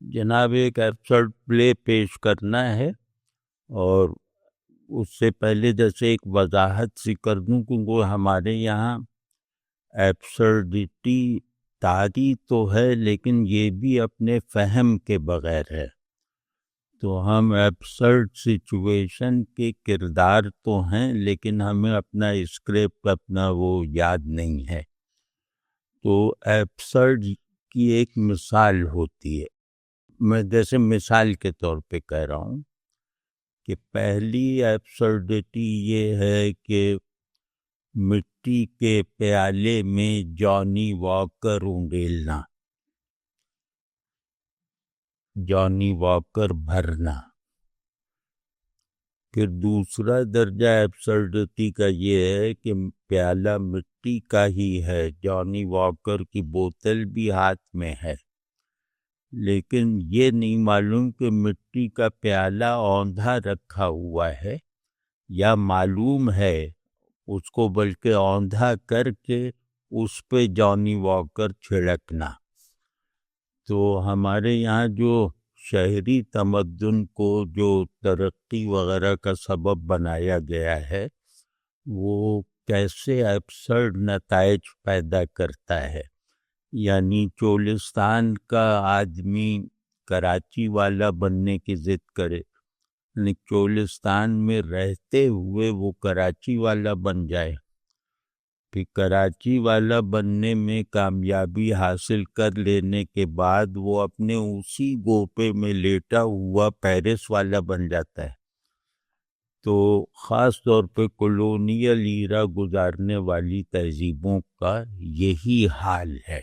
جناب ایک ایبسرڈ پلے پیش کرنا ہے، اور اس سے پہلے جیسے ایک وضاحت سی کر دوں، کیونکہ ہمارے یہاں ایبسرڈیٹی طاری تو ہے لیکن یہ بھی اپنے فہم کے بغیر ہے. تو ہم ایبسرڈ سچویشن کے کردار تو ہیں لیکن ہمیں اپنا اسکرپٹ اپنا وہ یاد نہیں ہے. تو ایبسرڈ کی ایک مثال ہوتی ہے، میں جیسے مثال کے طور پہ کہہ رہا ہوں کہ پہلی ایبسرڈیٹی یہ ہے کہ مٹی کے پیالے میں جانی واکر انڈیلنا، جانی واکر بھرنا. پھر دوسرا درجہ ایبسرڈیٹی کا یہ ہے کہ پیالہ مٹی کا ہی ہے، جانی واکر کی بوتل بھی ہاتھ میں ہے، لیکن یہ نہیں معلوم کہ مٹی کا پیالہ اوندھا رکھا ہوا ہے یا معلوم ہے اس کو، بلکہ اوندھا کر کے اس پہ جانی واکر چھڑکنا. تو ہمارے یہاں جو شہری تمدن کو جو ترقی وغیرہ کا سبب بنایا گیا ہے، وہ کیسے ایبسرڈ نتائج پیدا کرتا ہے. یعنی چولستان کا آدمی کراچی والا بننے کی ضد کرے، یعنی چولستان میں رہتے ہوئے وہ کراچی والا بن جائے، پھر کراچی والا بننے میں کامیابی حاصل کر لینے کے بعد وہ اپنے اسی گوپے میں لیٹا ہوا پیرس والا بن جاتا ہے. تو خاص طور پہ کولونیل ایرا گزارنے والی تہذیبوں کا یہی حال ہے.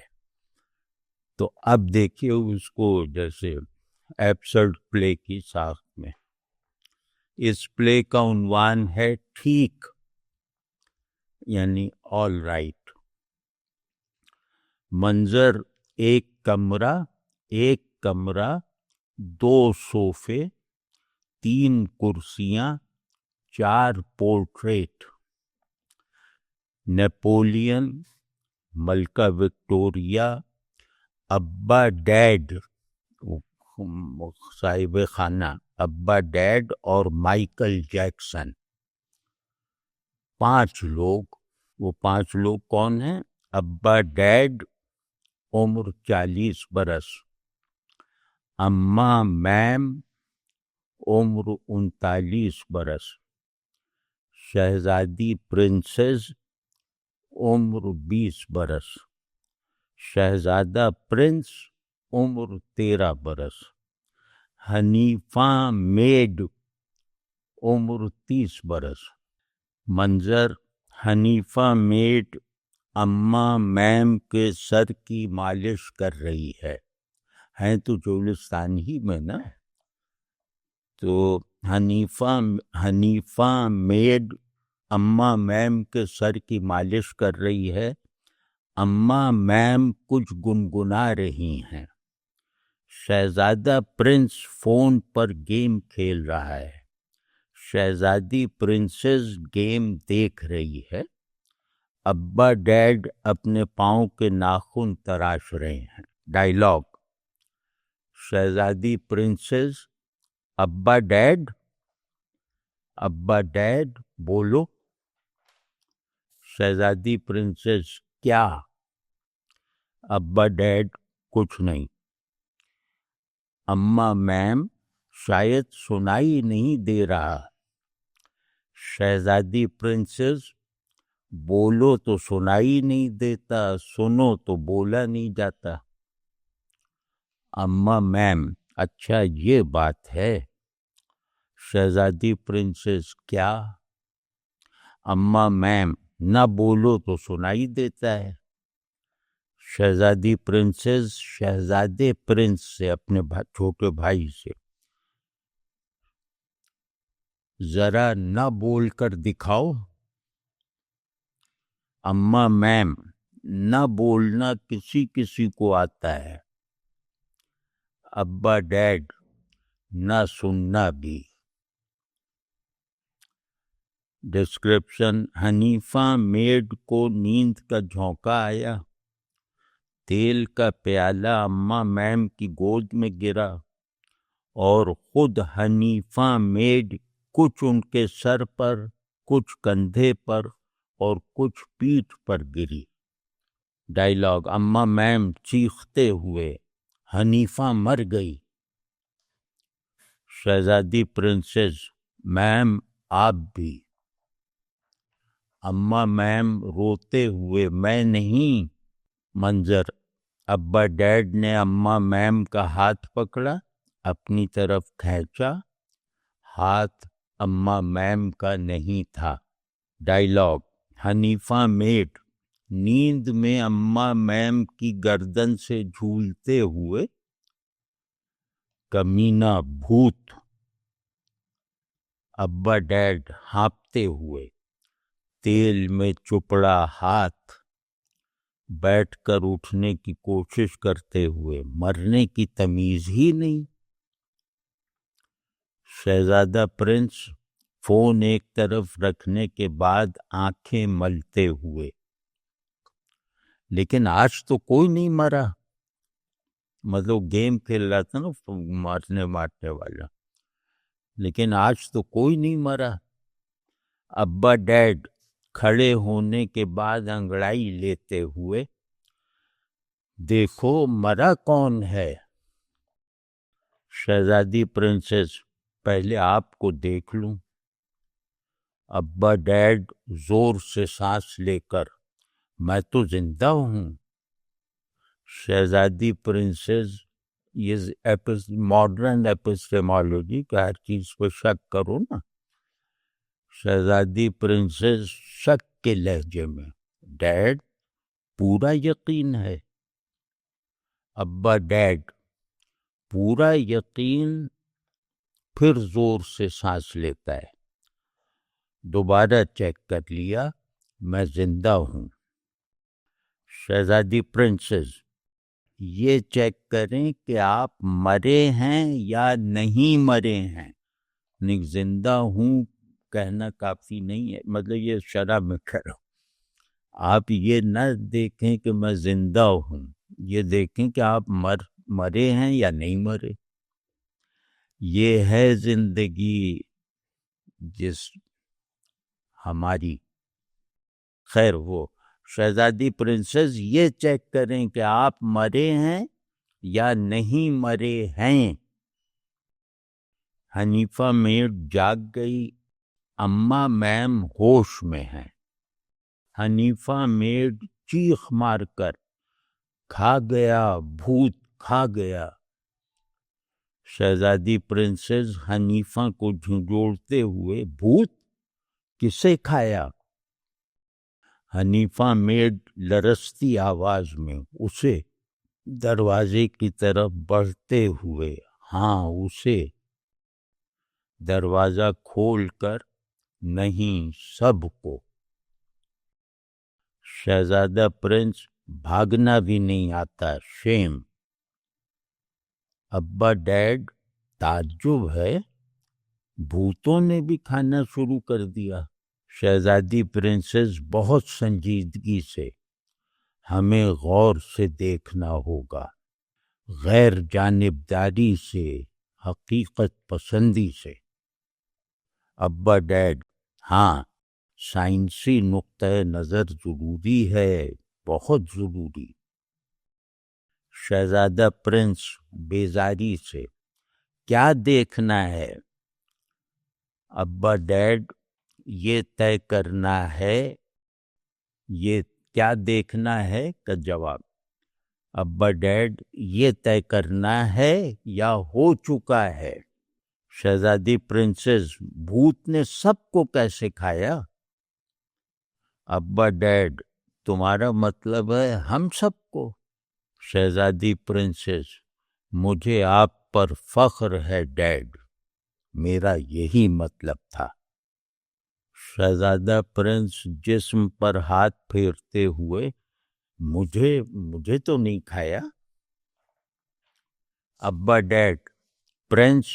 تو اب دیکھیے اس کو جیسے ایبسرڈ پلے کی ساخت میں، اس پلے کا عنوان ہے ٹھیک، یعنی آل رائٹ. منظر ایک کمرہ، 2 صوفے، 3 کرسیاں، 4 پورٹریٹ. نیپولین، ملکہ وکٹوریہ، ابا ڈیڈ صاحب خانہ، ابا ڈیڈ اور مائیکل جیکسن، 5 لوگ. وہ 5 لوگ کون ہیں؟ ابا ڈیڈ عمر 40 برس، اماں میم عمر 39 برس، شہزادی پرنسز عمر 20 برس، شہزادہ پرنس عمر 13 برس، حنیفہ میڈ عمر 30 برس. منظر حنیفہ میڈ اماں میم کے سر کی مالش کر رہی ہے، ہیں تو چولستان ہی میں نا. تو حنیفہ میڈ اماں میم کے سر کی مالش کر رہی ہے، اماں میم کچھ گنگنا رہی ہیں، شہزادہ پرنس فون پر گیم کھیل رہا ہے، شہزادی پرنسز گیم دیکھ رہی ہے، ابا ڈیڈ اپنے پاؤں کے ناخن تراش رہے ہیں. ڈائیلاگ: شہزادی پرنسز: ابا ڈیڈ بولو. شہزادی پرنسز: کیا؟ ابا ڈیڈ: کچھ نہیں. اماں میم: شاید سنائی نہیں دے رہا. شہزادی پرنسز: بولو تو سنائی نہیں دیتا، سنو تو بولا نہیں جاتا. اماں میم: اچھا یہ بات ہے. شہزادی پرنسز: کیا؟ اماں میم: نہ بولو تو سنائی دیتا ہے. شہزادی پرنسز شہزادے پرنس سے، اپنے چھوٹے بھائی سے: ذرا نہ بول کر دکھاؤ. اماں میم: نہ بولنا کسی کسی کو آتا ہے. ابا ڈیڈ: نہ سننا بھی. ڈسکرپشن: حنیفہ میڈ کو نیند کا جھونکا آیا تیل کا پیالہ اماں میم کی گود میں گرا اور خود حنیفہ میڈ کچھ ان کے سر پر، کچھ کندھے پر اور کچھ پیٹھ پر گری۔ ڈائیلاگ: اماں میم چیختے ہوئے، حنیفہ مر گئی۔ شہزادی پرنسس: میم آپ بھی۔ اماں میم روتے ہوئے، میں نہیں۔ منظر: ابا ڈیڈ نے اماں میم کا ہاتھ پکڑا، اپنی طرف کھینچا، ہاتھ اماں میم کا نہیں تھا۔ ڈائیلاگ: حنیفہ میٹ نیند میں اماں میم کی گردن سے جھولتے ہوئے، کمینہ بھوت۔ ابا ڈیڈ ہانپتے ہوئے، تیل میں چپڑا ہاتھ، بیٹھ کر اٹھنے کی کوشش کرتے ہوئے، مرنے کی تمیز ہی نہیں۔ شہزادہ پرنس فون ایک طرف رکھنے کے بعد آنکھیں ملتے ہوئے، لیکن آج تو کوئی نہیں مرا۔ مطلب گیم کھیل رہا تھا نا مارنے والا، لیکن آج تو کوئی نہیں مرا۔ ابا ڈیڈ کھڑے ہونے کے بعد انگڑائی لیتے ہوئے، دیکھو مرا کون ہے؟ شہزادی پرنسس: پہلے آپ کو دیکھ لوں۔ ابا ڈیڈ زور سے سانس لے کر، میں تو زندہ ہوں۔ شہزادی پرنسس: یہ ماڈرن ایپسٹیمالوجی کا ہر چیز پہ شک کرو نا۔ شہزادی پرنسس شک کے لہجے میں، ڈیڈ پورا یقین ہے؟ ابا ڈیڈ: پورا یقین۔ پھر زور سے سانس لیتا ہے، دوبارہ چیک کر لیا، میں زندہ ہوں۔ شہزادی پرنسس: یہ چیک کریں کہ آپ مرے ہیں یا نہیں مرے ہیں۔ زندہ ہوں کہنا کافی نہیں ہے، مطلب یہ شرح میں کرو۔ آپ یہ نہ دیکھیں کہ میں زندہ ہوں، یہ دیکھیں کہ آپ مرے ہیں یا نہیں مرے۔ یہ ہے زندگی جس ہماری۔ خیر وہ شہزادی پرنسس یہ چیک کریں کہ آپ مرے ہیں یا نہیں مرے ہیں۔ حنیفہ میڈ جاگ گئی، اماں میم ہوش میں ہیں۔ حنیفہ میڈ چیخ مار کر، کھا گیا بھوت، کھا گیا۔ شہزادی پرنسس حنیفہ کو جھنجھوڑتے ہوئے، بھوت کسے کھایا؟ حنیفہ میڈ لرزتی آواز میں، اسے۔ دروازے کی طرف بڑھتے ہوئے، ہاں اسے۔ دروازہ کھول کر، نہیں سب کو۔ شہزادہ پرنس: بھاگنا بھی نہیں آتا، شیم۔ ابا ڈیڈ: تعجب ہے، بھوتوں نے بھی کھانا شروع کر دیا۔ شہزادی پرنسس بہت سنجیدگی سے، ہمیں غور سے دیکھنا ہوگا، غیر جانبداری سے، حقیقت پسندی سے۔ ابا ڈیڈ: ہاں، سائنسی نقطۂ نظر ضروری ہے، بہت ضروری۔ شہزادہ پرنس بیزاری سے، کیا دیکھنا ہے؟ ابا ڈیڈ: یہ طے کرنا ہے، یہ کیا دیکھنا ہے کا جواب۔ ابا ڈیڈ: یہ طے کرنا ہے یا ہو چکا ہے؟ شہزادی پرنسس: بھوت نے سب کو کیسے کھایا؟ ابا ڈیڈ: تمہارا مطلب ہے ہم سب کو؟ شہزادی پرنسس: مجھے آپ پر فخر ہے ڈیڈ، میرا یہی مطلب تھا۔ شہزادہ پرنس جسم پر ہاتھ پھیرتے ہوئے، مجھے تو نہیں کھایا۔ ابا ڈیڈ: پرنس،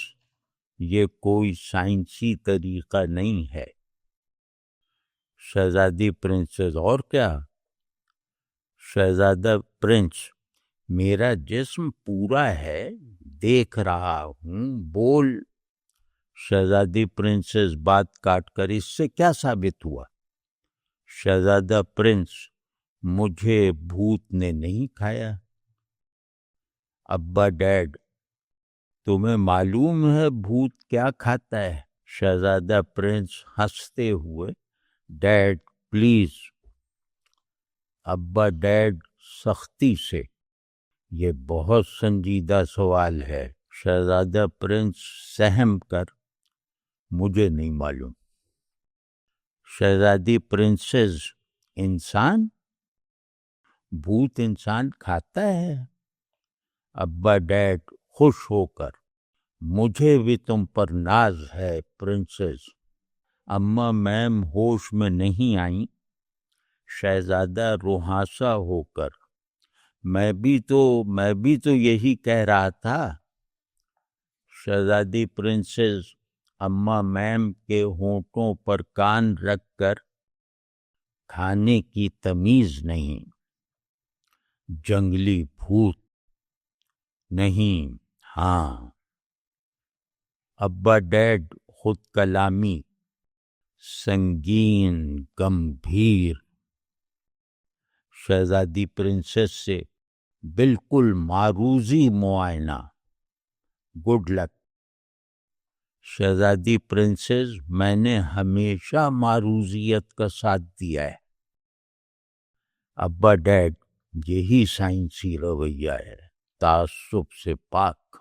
یہ کوئی سائنسی طریقہ نہیں ہے۔ شہزادی پرنسس: اور کیا؟ شہزادہ پرنس: میرا جسم پورا ہے، دیکھ رہا ہوں، بول۔ شہزادی پرنسس بات کاٹ کر، اس سے کیا ثابت ہوا؟ شہزادہ پرنس، مجھے بھوت نے نہیں کھایا۔ ابا ڈیڈ، تمہیں معلوم ہے بھوت کیا کھاتا ہے؟ شہزادہ پرنس ہنستے ہوئے، ڈیڈ پلیز۔ ابا ڈیڈ سختی سے، یہ بہت سنجیدہ سوال ہے۔ شہزادہ پرنس سہم کر، مجھے نہیں معلوم۔ شہزادی پرنسز، انسان؟ بھوت انسان کھاتا ہے؟ ابا ڈیڈ خوش ہو کر، مجھے بھی تم پر ناز ہے پرنسس۔ اماں میم ہوش میں نہیں آئیں۔ شہزادہ روحانسا ہو کر، میں بھی تو یہی کہہ رہا تھا۔ شہزادی پرنسس اماں میم کے ہونٹوں پر کان رکھ کر، کھانے کی تمیز نہیں، جنگلی بھوت نہیں، ہاں۔ ابا ڈیڈ خود کلامی، سنگین، گمبھیر۔ شہزادی پرنسس سے بالکل معروضی معائنہ، گڈ لک۔ شہزادی پرنسس، میں نے ہمیشہ معروضیت کا ساتھ دیا ہے۔ ابا ڈیڈ، یہی سائنسی رویہ ہے، تعصب سے پاک۔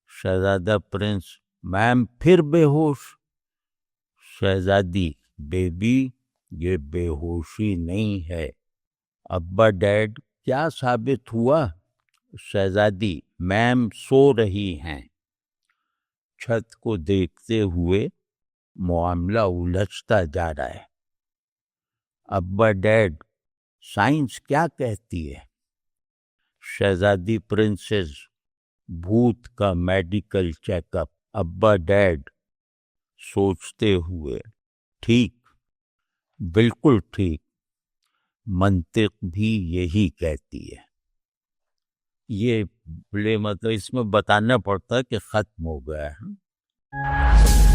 شہزادہ پرنس، میم پھر بے ہوش۔ شہزادی، بیبی، یہ بے ہوشی نہیں ہے۔ ابا ڈیڈ، کیا ثابت ہوا؟ شہزادی، میم سو رہی ہیں۔ چھت کو دیکھتے ہوئے معاملہ الجھتا جا رہا ہے۔ ابا ڈیڈ، سائنس کیا کہتی ہے؟ شہزادی پرنسس، بھوت کا میڈیکل چیک اپ۔ ابا ڈیڈ سوچتے ہوئے، ٹھیک، بالکل ٹھیک، منطق بھی یہی کہتی ہے۔ یہ مطلب اس میں بتانا پڑتا کہ ختم ہو گیا ہے۔